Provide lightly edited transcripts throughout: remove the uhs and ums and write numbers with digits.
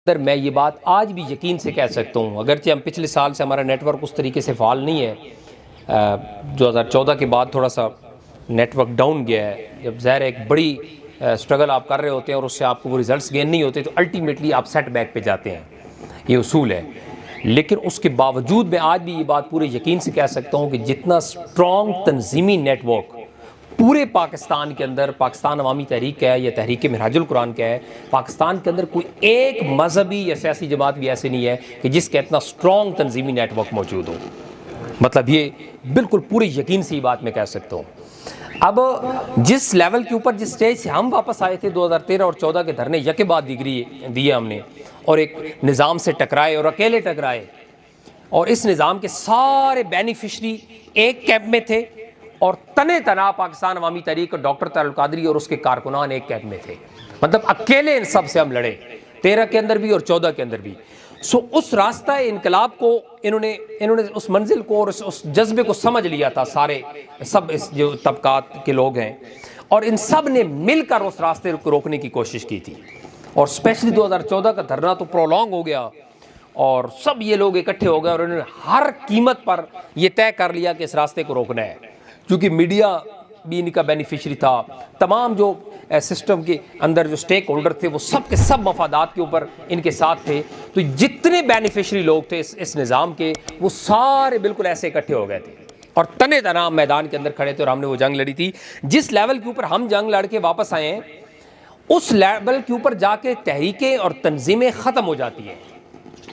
अंदर मैं ये बात आज भी यकीन से कह सकता हूँ, अगरचे हम पिछले साल से हमारा नेटवर्क उस तरीके से फ़ाल नहीं है। 2014 के बाद थोड़ा सा नेटवर्क डाउन गया है। जब ज़ाहिर एक बड़ी स्ट्रगल आप कर रहे होते हैं और उससे आपको वो रिज़ल्ट्स गेन नहीं होते तो अल्टीमेटली आप सेट बैक पे जाते हैं, ये उसूल है। लेकिन उसके बावजूद मैं आज भी ये बात पूरे यकीन से कह सकता हूँ कि जितना स्ट्रॉन्ग तंजीमी नेटवर्क पूरे पाकिस्तान के अंदर, पाकिस्तान अवामी तहरीक का है या तहरीक मिनहाजुल कुरान का है, पाकिस्तान के अंदर कोई एक मजहबी या सियासी जमात भी ऐसे नहीं है कि जिसका इतना स्ट्रॉन्ग तंजीमी नेटवर्क मौजूद हो। मतलब ये बिल्कुल पूरे यकीन से ये बात मैं कह सकता हूँ। अब जिस लेवल के ऊपर, जिस स्टेज से हम वापस आए थे 2013 और 14 के धरने यके बाद डिग्री दिए हमने और एक निज़ाम से टकराए और अकेले टकराए, और इस निज़ाम के सारे बेनिफिशरी एक कैंप में थे और तने तना पाकिस्तान अवामी तहरीक और डॉक्टर तारुल कादरी और उसके कारकुनान एक कैंप में थे। मतलब अकेले इन सब से हम लड़े, 13 के अंदर भी और 14 के अंदर भी। सो उस रास्ता इनकलाब को इन्होंने उस मंजिल को और उस जज्बे को समझ लिया था सारे, सब इस जो तबकात के लोग हैं, और इन सब ने मिलकर उस रास्ते को रोकने की कोशिश की थी। और स्पेशली 2014 का धरना तो प्रोलॉन्ग हो गया और सब ये लोग इकट्ठे हो गए और उन्होंने हर कीमत पर यह तय कर लिया कि इस रास्ते को रोकना है, क्योंकि मीडिया भी इनका बेनिफिशरी था। तमाम जो सिस्टम के अंदर जो स्टेक होल्डर थे वो सब के सब मफादात के ऊपर इनके साथ थे। तो जितने बेनिफिशरी लोग थे इस निज़ाम के, वो सारे बिल्कुल ऐसे इकट्ठे हो गए थे और तने तना मैदान के अंदर खड़े थे और हमने वो जंग लड़ी थी। जिस लेवल के ऊपर हम जंग लड़ के वापस आए हैं, उस लेवल के ऊपर जाके तहरीकें और तंजीमें ख़त्म हो जाती हैं,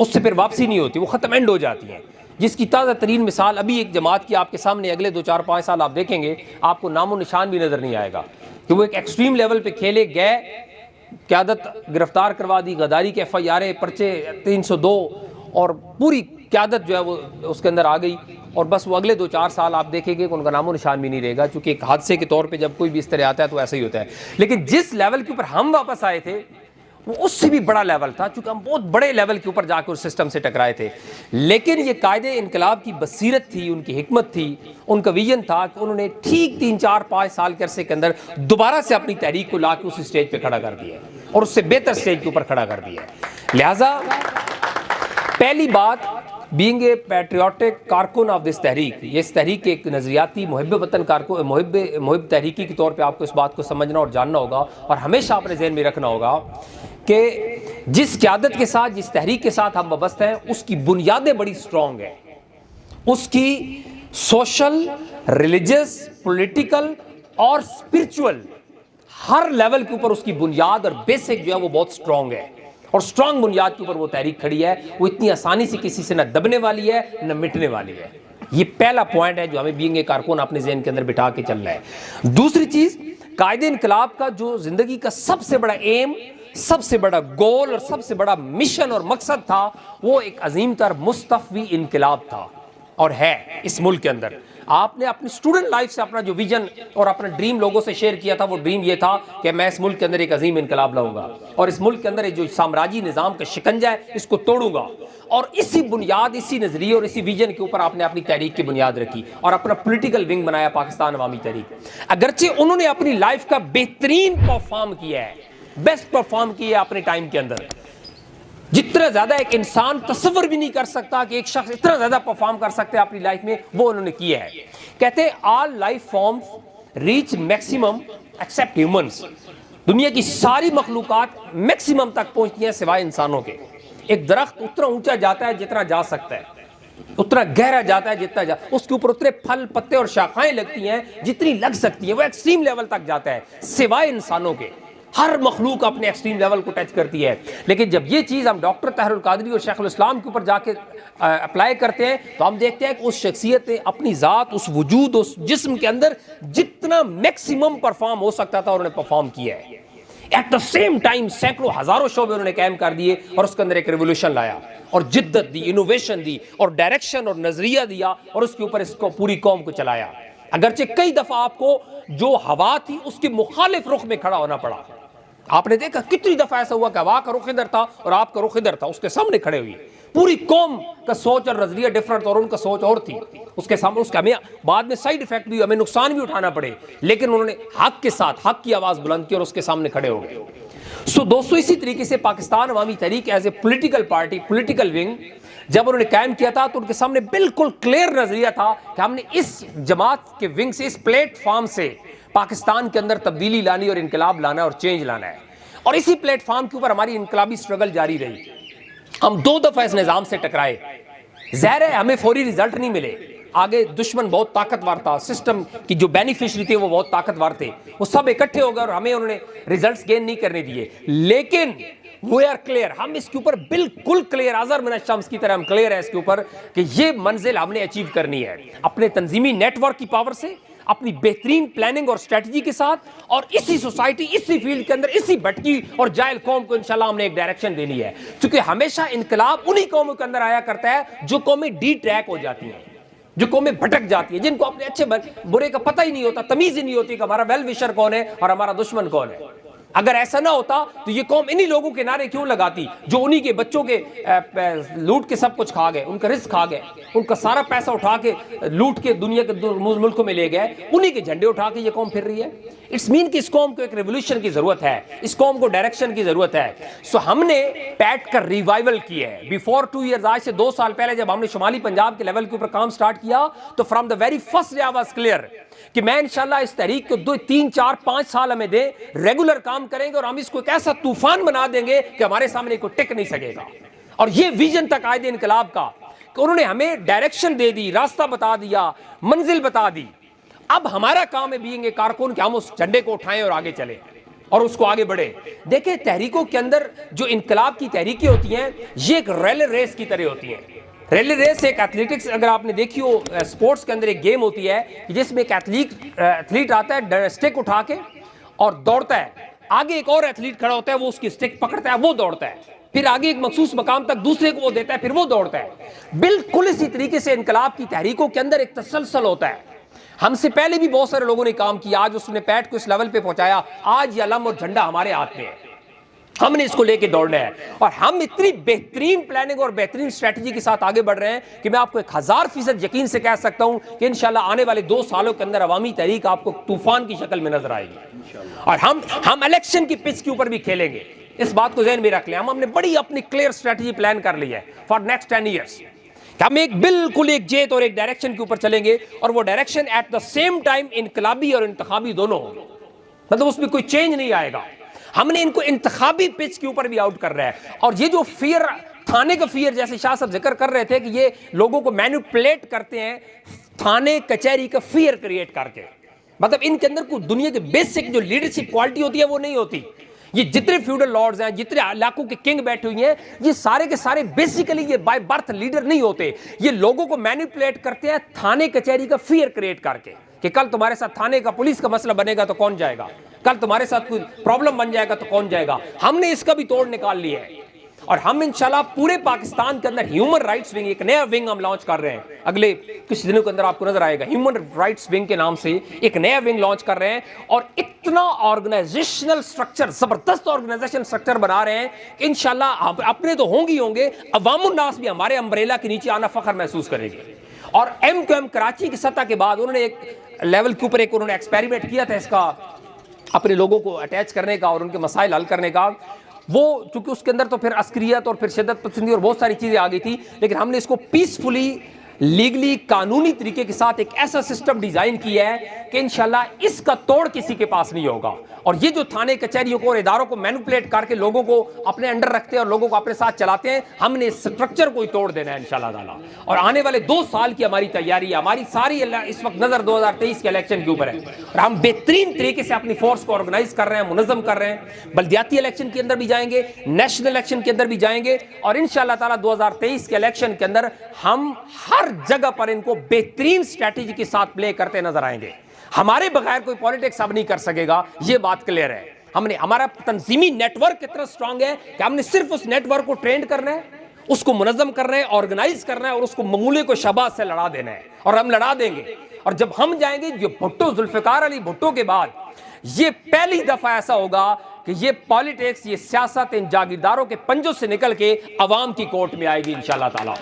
उससे फिर वापसी नहीं होती, वो ख़त्म एंड हो जाती हैं। जिसकी ताज़ा तरीन मिसाल अभी एक जमात की आपके सामने अगले 2, 4, 5 साल आप देखेंगे, आपको नामो निशान भी नज़र नहीं आएगा कि वो एक एक्सट्रीम लेवल पे खेले गए, क़यादत गिरफ्तार करवा दी, गद्दारी के FIR पर्चे 302 और पूरी क़यादत जो है वो उसके अंदर आ गई, और बस वो अगले 2, 4 साल आप देखेंगे कि उनका नामो निशान भी नहीं रहेगा, क्योंकि एक हादसे के तौर पर जब कोई भी इस तरह आता है तो ऐसा ही होता है। लेकिन जिस लेवल के ऊपर हम वापस आए थे वो उससे भी बड़ा लेवल था, क्योंकि हम बहुत बड़े लेवल के ऊपर जाकर उस सिस्टम से टकराए थे। लेकिन ये कायदे इनकलाब की बसीरत थी, उनकी हिकमत थी, उनका विजन था कि उन्होंने ठीक 3, 4, 5 साल के अरसे के अंदर दोबारा से अपनी तहरीक को लाकर उस स्टेज पे खड़ा कर दिया और उससे बेहतर स्टेज के ऊपर खड़ा कर दिया। लिहाजा पहली बात, बीइंग ए पैट्रियाटिक कारकुन ऑफ दिस तहरीक, ये इस तहरीक के एक नज़रियाती मुहिब वतन कारकुन, मुहिब तहरीकी के तौर पे आपको इस बात को समझना और जानना होगा और हमेशा अपने जहन में रखना होगा कि जिस क़यादत के साथ, जिस तहरीक के साथ हम वाबस्ता हैं, उसकी बुनियादें बड़ी स्ट्रॉन्ग हैं। उसकी सोशल, रिलीजियस, पॉलिटिकल और स्पिरिचुअल हर लेवल के ऊपर उसकी बुनियाद और बेसिक जो है वो बहुत स्ट्रॉन्ग है, और स्ट्रॉन्ग बुनियाद के ऊपर वो तहरीक खड़ी है। वो इतनी आसानी से किसी से न दबने वाली है न मिटने वाली है। ये पहला पॉइंट है जो हमें बीइंग ए कारकुन अपने जहन के अंदर बिठा के चलना है। दूसरी चीज़, कायदे इनकलाब का जो ज़िंदगी का सबसे बड़ा एम, सबसे बड़ा गोल और सबसे बड़ा मिशन और मकसद था, वो एक अजीम तर मुस्तफ़वी इनकलाब था और है इस मुल्क के अंदर। आपने अपनी स्टूडेंट लाइफ से अपना जो विजन और अपना ड्रीम लोगों से शेयर किया था, वो ड्रीम ये था कि मैं इस मुल्क के अंदर एक अजीम इनकलाब लाऊंगा और इस मुल्क के अंदर जो साम्राज्य निज़ाम का शिकंजा है इसको तोड़ूंगा। और इसी बुनियाद, इसी नज़रिए और इसी विजन के ऊपर आपने अपनी तहरीक की बुनियाद रखी और अपना पॉलिटिकल विंग बनाया पाकिस्तान अवामी तहरीक। अगरचे उन्होंने अपनी लाइफ का बेहतरीन परफॉर्म किया है, बेस्ट परफॉर्म किया है अपने टाइम के अंदर, जितना ज्यादा एक इंसान तस्वर भी नहीं कर सकता कि एक शख्स इतना ज्यादा परफॉर्म कर सकते हैं अपनी लाइफ में, वो उन्होंने किया है। कहते हैं all life forms reach maximum except humans. दुनिया की सारी मखलूकात मैक्सिमम तक पहुंचती हैं सिवाय इंसानों के। एक दरख्त उतना ऊंचा जाता है जितना जा सकता है, उतना गहरा जाता है जितना उसके ऊपर उतने फल, पत्ते और शाखाएं लगती हैं जितनी लग सकती है। वो एक्सट्रीम लेवल तक जाता है सिवाय इंसानों के। हर मखलूक अपने एक्सट्रीम लेवल को टच करती है। लेकिन जब ये चीज़ हम डॉक्टर तारुल कादरी और शेखुल इस्लाम के ऊपर जाके अप्लाई करते हैं तो हम देखते हैं कि उस शख्सियत ने अपनी ज़ात, उस वजूद, उस जिस्म के अंदर जितना मैक्सिमम परफॉर्म हो सकता था उन्होंने परफॉर्म किया है। एट द सेम टाइम सैकड़ों हज़ारों शोबे उन्होंने कायम कर दिए और उसके अंदर एक रेवोल्यूशन लाया और जिद्दत दी, इनोवेशन दी और डायरेक्शन और नजरिया दिया और उसके ऊपर इसको पूरी कौम को चलाया। अगरचे कई दफ़ा आपको जो हवा थी उसके मुखालिफ रुख में खड़ा होना पड़ा। आपने देखा कितनी दफा ऐसा हुआ कि हवा का रुख इधर था और आपका रुख इधर था, उसके सामने खड़े हुए। पूरी कौम का सोच और नजरिया डिफरेंट और उनका सोच और थी उसके सामने। उसका हमें बाद में साइड इफेक्ट भी, हमें नुकसान भी उठाना पड़े, लेकिन उन्होंने हक के साथ हक की आवाज बुलंद की और उसके सामने खड़े हो गए। सो दोस्तों, इसी तरीके से Pakistan Awami Tehreek as a political party, political wing जब उन्होंने कायम किया था तो उनके सामने बिल्कुल क्लियर नजरिया था कि हमने इस जमात के विंग से, इस प्लेटफॉर्म से पाकिस्तान के अंदर तब्दीली लानी और इनकलाब लाना और चेंज लाना है। और इसी प्लेटफॉर्म के ऊपर हमारी इनकलाबी स्ट्रगल जारी रही। हम 2 दफा इस निजाम से टकराए, ज़ाहिर है हमें फौरी रिजल्ट नहीं मिले, आगे दुश्मन बहुत ताकतवर था, सिस्टम की जो बेनिफिशरी थे वो बहुत ताकतवर थे, वो सब इकट्ठे हो गए और हमें उन्होंने रिजल्ट्स गेन नहीं करने दिए। लेकिन वी आर क्लियर, हम इसके ऊपर बिल्कुल क्लियर, अज़र मिन अश-शम्स की तरह हम क्लियर है इसके ऊपर कि ये मंजिल हमने अचीव करनी है अपने तंजीमी नेटवर्क की पावर से, अपनी बेहतरीन प्लानिंग और स्ट्रेटजी के साथ, और इसी सोसाइटी, इसी फील्ड के अंदर, इसी भटकी और जाहिल कौम को इंशाल्लाह हमने एक डायरेक्शन देनी है। क्योंकि हमेशा इनकलाब उन्हीं कौमों के अंदर आया करता है जो कौमें डी ट्रैक हो जाती हैं, जो कौमें भटक जाती है, जिनको अपने अच्छे बुरे का पता ही नहीं होता, तमीज ही नहीं होती कि हमारा वेल विशर कौन है और हमारा दुश्मन कौन है। अगर ऐसा ना होता तो ये कौम इन्हीं लोगों के नारे क्यों लगाती जो उन्हीं के बच्चों के लूट के सब कुछ खा गए, उनका रिस्क खा गए, उनका सारा पैसा उठा के लूट के दुनिया के मुल्कों में ले गए, उन्हीं के झंडे उठा के ये कौम फिर रही है। इट्स मीन कि इस कौम को एक रेवोल्यूशन की जरूरत है, इस कौम को डायरेक्शन की जरूरत है। सो हमने पैट का रिवाइवल किया है। बिफोर 2 ईयर्स, आज से 2 साल पहले जब हमने शुमाली पंजाब के लेवल के ऊपर काम स्टार्ट किया तो from the very first day I was clear कि मैं इंशाल्लाह इस तहरीक को 2, 3, 4, 5 साल हमें दे, रेगुलर काम करेंगे और हम इसको एक ऐसा तूफान बना देंगे कि हमारे सामने कोई टिक नहीं सकेगा। और ये विजन तक आए थे इनकलाब का कि उन्होंने हमें डायरेक्शन दे दी, रास्ता बता दिया, मंजिल बता दी। अब हमारा काम है बीइंग ए कारकुन कि हम उस झंडे को उठाएं और आगे चले और उसको आगे बढ़े। देखिए, तहरीकों के अंदर जो इनकलाब की तहरीकें होती हैं ये एक रैली रेस की तरह होती हैं। रैली रेस एक एथलेटिक्स, अगर आपने देखी हो, स्पोर्ट्स के अंदर एक गेम होती है जिसमें एक एथलीट आता है स्टिक उठा के और दौड़ता है, आगे एक और एथलीट खड़ा होता है, वो उसकी स्टिक पकड़ता है, वो दौड़ता है, फिर आगे एक मखसूस मकाम तक दूसरे को वो देता है, फिर वो दौड़ता है। बिल्कुल इसी तरीके से इनकलाब की तहरीकों के अंदर एक तसलसल होता है। हमसे पहले भी बहुत सारे लोगों ने काम किया, आज उसने पैट को इस लेवल पे पहुंचाया, आज ये अलम और झंडा हमारे हाथ में है, हमने इसको लेके दौड़ना है। और हम इतनी बेहतरीन प्लानिंग और बेहतरीन स्ट्रेटजी के साथ आगे बढ़ रहे हैं कि मैं आपको 1000% यकीन से कह सकता हूं कि इंशाल्लाह आने वाले 2 सालों के अंदर अवामी तहरीक आपको तूफान की शक्ल में नजर आएगी। और हम इलेक्शन की पिच के ऊपर भी खेलेंगे, इस बात को ज़हन में रख लें। हमने बड़ी अपनी क्लियर स्ट्रेटजी प्लान कर ली है फॉर नेक्स्ट 10 ईयर्स। हम एक बिल्कुल एक जेत और एक डायरेक्शन के ऊपर चलेंगे और वो direction at the same time इनकलाबी और इंतखाबी दोनों होंगे, मतलब उसमें कोई चेंज नहीं आएगा। हमने इनको इंतखाबी पिच के ऊपर भी आउट कर रहा है। और ये जो फियर, थाने का फियर, जैसे शाह साहब जिक्र कर रहे थे कि ये लोगों को मैनिपुलेट करते हैं, थाने कचहरी का फियर क्रिएट करके, मतलब इनके अंदर कोई दुनिया के बेसिक जो लीडरशिप क्वालिटी होती है वो नहीं होती। ये जितने फ्यूडल लॉर्ड्स हैं, जितने इलाकों के किंग बैठे हुए हैं, ये सारे के सारे बेसिकली ये बाय बर्थ लीडर नहीं होते। ये लोगों को मैनिपुलेट करते हैं थाने कचहरी का फियर क्रिएट करके कि कल तुम्हारे साथ थाने का पुलिस का मसला बनेगा तो कौन जाएगा, कल तुम्हारे साथ कोई प्रॉब्लम बन जाएगा तो कौन जाएगा। हमने इसका भी तोड़ निकाल लिया है और हम इंशाल्लाह पूरे पाकिस्तान के अंदर ह्यूमन राइट्स विंग, एक नया विंग हम लॉन्च कर रहे हैं। अगले कुछ दिनों के अंदर आपको नजर आएगा, ह्यूमन राइट्स विंग के नाम से एक नया विंग लॉन्च कर रहे हैं। और इतना ऑर्गेनाइजेशनल स्ट्रक्चर, जबरदस्त ऑर्गेनाइजेशन स्ट्रक्चर बना रहे हैं कि इंशाल्लाह अपने तो होंगे, अवामुन नास भी हमारे अम्ब्रेला के नीचे आना फख्र महसूस करेगी। और MQM कराची की सतह के बाद उन्होंने एक लेवल के ऊपर एक उन्होंने एक्सपेरिमेंट किया था इसका, अपने लोगों को अटैच करने का और उनके मसाइल हल करने का। वो चूंकि उसके अंदर तो फिर अस्करियत और फिर शिद्दत पसंदी और बहुत सारी चीज़ें आ गई थी, लेकिन हमने इसको पीसफुली, लीगली, कानूनी तरीके के साथ एक ऐसा सिस्टम डिजाइन किया है कि इंशाल्लाह इसका तोड़ किसी के पास नहीं होगा। और ये जो थाने कचहरियों को और इदारों को मैनिपुलेट करके लोगों को अपने अंडर रखते हैं और लोगों को अपने साथ चलाते हैं, हमने इस स्ट्रक्चर को ही तोड़ देना है इंशाल्लाह ताला। और आने वाले 2 साल की हमारी तैयारी है, हमारी सारी इस वक्त नजर 2023 के इलेक्शन के ऊपर है और हम बेहतरीन तरीके से अपनी फोर्स को ऑर्गेनाइज कर रहे हैं, मुनज़्ज़म कर रहे हैं। बल्दियाती इलेक्शन के अंदर भी जाएंगे, नेशनल इलेक्शन के अंदर भी जाएंगे और इंशाल्लाह ताला 2023 के इलेक्शन के अंदर हम हर जगह पर इनको बेहतरीन स्ट्रैटेजी के साथ प्ले करते नजर आएंगे। हमारे बगैर कोई पॉलिटिक्स अब नहीं कर सकेगा, ये बात क्लियर है। हमने, हमारा तंजीमी नेटवर्क कितना स्ट्रांग है कि हमने सिर्फ उस नेटवर्क को ट्रेंड करना है, उसको मुनज़्ज़म करना है, ऑर्गेनाइज करना है और उसको मामूले को शबाज से लड़ा देना है और हम लड़ा देंगे। और जब हम जाएंगे, ये भुट्टो, जुल्फ़िकार अली भुट्टो के बाद ये पहली दफा ऐसा होगा कि ये पॉलिटिक्स, ये सियासत इन जागीरदारों के पंजों से निकल के अवाम की कोर्ट में आएगी इंशाल्लाह ताला।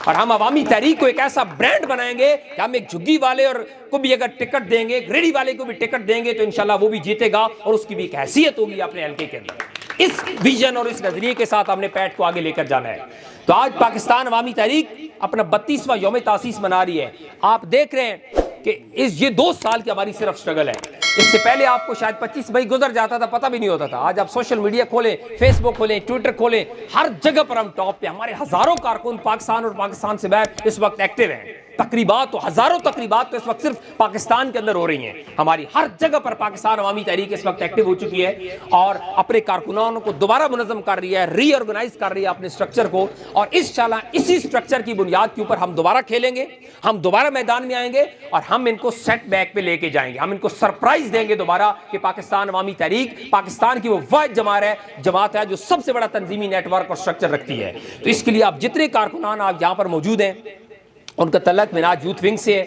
और हम अवामी तहरीक को एक ऐसा ब्रांड बनाएंगे कि हम एक झुग्गी वाले और को भी अगर टिकट देंगे, एक रेडी वाले को भी टिकट देंगे तो इंशाल्लाह वो भी जीतेगा और उसकी भी एक हैसियत होगी अपने हल्के के अंदर। इस विजन और इस नजरिए के साथ हमने पैठ को आगे लेकर जाना है। तो आज पाकिस्तान अवामी तहरीक अपना 32वां यौम तासीस मना रही है। आप देख रहे हैं कि ये 2 साल की हमारी सिर्फ स्ट्रगल है। इससे पहले आपको शायद 25 मई गुजर जाता था, पता भी नहीं होता था। आज आप सोशल मीडिया खोलें, फेसबुक खोलें, ट्विटर खोलें, हर जगह पर हम टॉप पे। हमारे हजारों कारकुन पाकिस्तान और पाकिस्तान से बाहर इस वक्त एक्टिव हैं। तकरीबात तो हजारों तकरीबात तो इस वक्त सिर्फ पाकिस्तान के अंदर हो रही हैं। हमारी हर जगह पर पाकिस्तान अवामी तहरीक इस वक्त एक्टिव हो चुकी है और अपने कारकुनानों को दोबारा मुनज़्ज़म कर रही है, रीऑर्गेनाइज कर रही है अपने स्ट्रक्चर को। और इंशाल्लाह इसी स्ट्रक्चर की बुनियाद के ऊपर हम दोबारा खेलेंगे, हम दोबारा मैदान में आएंगे और हम इनको सेट बैक पे लेके जाएंगे। हम इनको सरप्राइज देंगे दोबारा कि पाकिस्तान अवामी तहरीक पाकिस्तान की वो वाहिद जमात है जो सबसे बड़ा तंजीमी नेटवर्क और स्ट्रक्चर रखती है। तो इसके लिए आप जितने कारकुनान आप यहाँ पर मौजूद हैं, उनका तल्लक मिनाज यूथ विंग से है,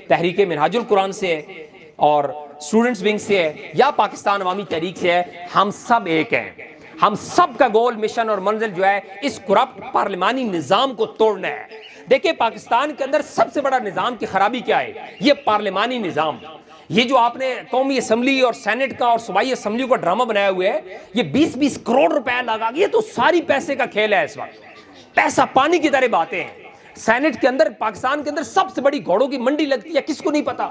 तहरीक मिनहाजुल कुरान से है और स्टूडेंट्स विंग से है या पाकिस्तान अवामी तहरीक से है, हम सब एक हैं। हम सब का गोल, मिशन और मंजिल जो है इस करप्ट पार्लिमानी निजाम को तोड़ना है। देखिए पाकिस्तान के अंदर सबसे बड़ा निजाम की खराबी क्या है? ये पार्लिमानी निजाम। ये जो आपने कौमी असम्बली और सेनेट का और सूबाई असम्बली का ड्रामा बनाया हुआ है, ये 20-20 करोड़ रुपए लगा, ये तो सारी पैसे का खेल है। इस वक्त पैसा पानी की तरह बातें हैं। सेनेट के अंदर, पाकिस्तान के अंदर सबसे बड़ी घोड़ों की मंडी लगती है, किसको नहीं पता।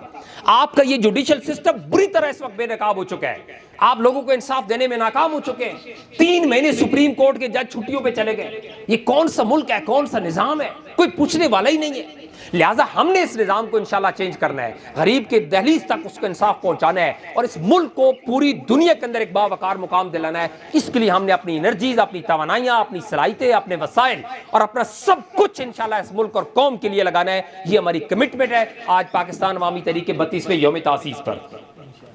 आपका ये जुडिशियल सिस्टम बुरी तरह इस वक्त बेनकाब हो चुका है। आप लोगों को इंसाफ देने में नाकाम हो चुके हैं। 3 महीने सुप्रीम कोर्ट के जज छुट्टियों पे चले गए। ये कौन सा मुल्क है, कौन सा निजाम है? कोई पूछने वाला ही नहीं है। लिहाजा हमने इस निजाम को इंशाल्लाह चेंज करना है, गरीब के दहलीज तक उसको इंसाफ पहुंचाना है और इस मुल्क को पूरी दुनिया के अंदर एक बावकार मुकाम दिलाना है। इसके लिए हमने अपनी एनर्जीज, अपनी तवानाइयां, अपनी सलाहियतें, अपने वसाइल और अपना सब कुछ इंशाल्लाह इस मुल्क और कौम के लिए लगाना है। ये हमारी कमिटमेंट है आज पाकिस्तान अवामी तहरीक के 32वें यौम तासीस पर।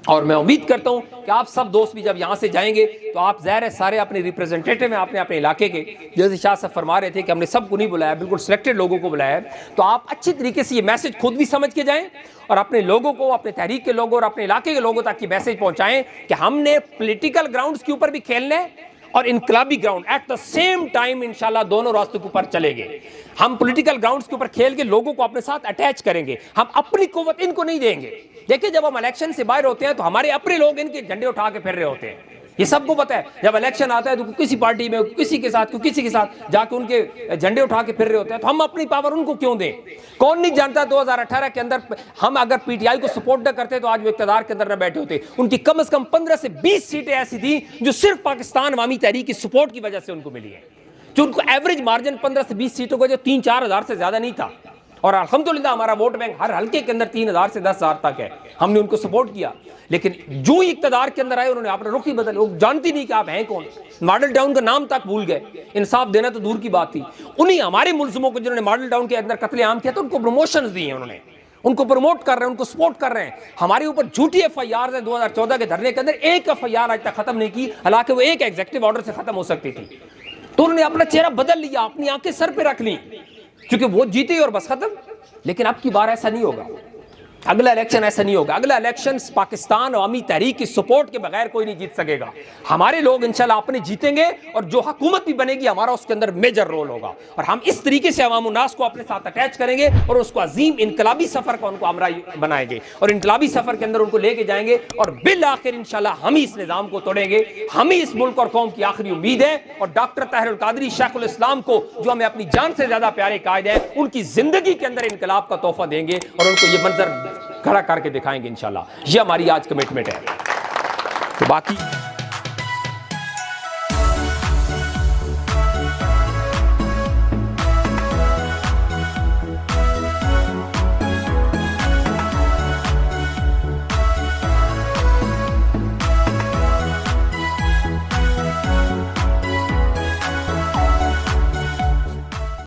और मैं उम्मीद करता हूं कि आप सब दोस्त भी जब यहां से जाएंगे तो आप ज़ाहिर है सारे अपने रिप्रेजेंटेटिव हैं, आपने अपने इलाके के, जैसे शाह साहब फरमा रहे थे कि हमने सबको नहीं बुलाया, बिल्कुल सिलेक्टेड लोगों को बुलाया है। तो आप अच्छी तरीके से ये मैसेज खुद भी समझ के जाएं और अपने लोगों को, अपने तहरीक के लोगों और अपने इलाके के लोगों तक ये मैसेज पहुंचाएं कि हमने पॉलिटिकल ग्राउंड्स के ऊपर भी खेलना है और इनकलाबी ground at the same time इंशाल्लाह दोनों रास्तों के ऊपर चलेंगे। हम पॉलिटिकल ग्राउंड्स के ऊपर खेल के लोगों को अपने साथ अटैच करेंगे, हम अपनी कुव्वत इनको नहीं देंगे। देखिए जब हम इलेक्शन से बाहर होते हैं तो हमारे अपने लोग इनके झंडे उठा के फिर रहे होते हैं, ये सबको पता है। जब इलेक्शन आता है तो किसी पार्टी में किसी के साथ जाके उनके झंडे उठा के फिर रहे होते हैं, तो हम अपनी पावर उनको क्यों दें? कौन नहीं जानता 2018 के अंदर हम अगर पीटीआई को सपोर्ट न करते तो आज वो इक़्तिदार के अंदर न बैठे होते। उनकी कम से कम 15 से 20 सीटें ऐसी थी जो सिर्फ पाकिस्तान अवामी तहरीक की सपोर्ट की वजह से उनको मिली है, जो उनको एवरेज मार्जिन 15 से 20 सीटों का जो 3-4 हज़ार से ज्यादा नहीं था। और अल्हम्दुलिल्लाह हमारा वोट बैंक हर हल्के के अंदर 3000 से 10,000 तक है। हमने उनको सपोर्ट किया, लेकिन जो ही इक़्तिदार के अंदर आए उन्होंने अपना रुख ही बदल। वो जानती नहीं कि आप हैं कौन, मॉडल टाउन का नाम तक भूल गए। इंसाफ देना तो दूर की बात थी। उन्हीं हमारे मुल्ज़िमों को जिन्होंने मॉडल टाउन के अंदर कत्लेआम किया तो उनको प्रमोशंस दी हैं, उन्होंने उनको प्रमोट कर रहे हैं, उनको सपोर्ट कर रहे हैं। हमारे ऊपर झूठी FIR है 2014 के धरने के अंदर, एक FIR आज तक खत्म नहीं की, हालांकि वो एक एग्जीक्यूटिव ऑर्डर से खत्म हो सकती थी। तो उन्होंने अपना चेहरा बदल लिया, अपनी आंखें सर पे रख ली, क्योंकि वो जीते और बस खत्म। लेकिन अब की बार ऐसा नहीं होगा, अगला इलेक्शन ऐसा नहीं होगा। अगला इलेक्शन पाकिस्तान अवामी तहरीक की सपोर्ट के बगैर कोई नहीं जीत सकेगा। हमारे लोग इंशाल्लाह अपने जीतेंगे और जो हुकूमत भी बनेगी हमारा उसके अंदर मेजर रोल होगा। और हम इस तरीके से अवाम उन्नास को अपने साथ अटैच करेंगे और उसको अजीम इनकलाबी सफर का उनको हमरा बनाएंगे और इनकलाबी सफर के अंदर उनको लेके जाएंगे और बिल आखिर इंशाल्लाह हम ही इस निजाम को तोड़ेंगे। हम ही इस मुल्क और कौम की आखिरी उम्मीद है। और डॉक्टर ताहिरुल कादरी शेखुल इस्लाम को, जो हमें अपनी जान से ज्यादा प्यारे कायद है, उनकी जिंदगी के अंदर इनकलाब का तोहफा देंगे और उनको ये मंजर खड़ा करके दिखाएंगे इंशाल्लाह। ये हमारी आज कमिटमेंट है। तो बाकी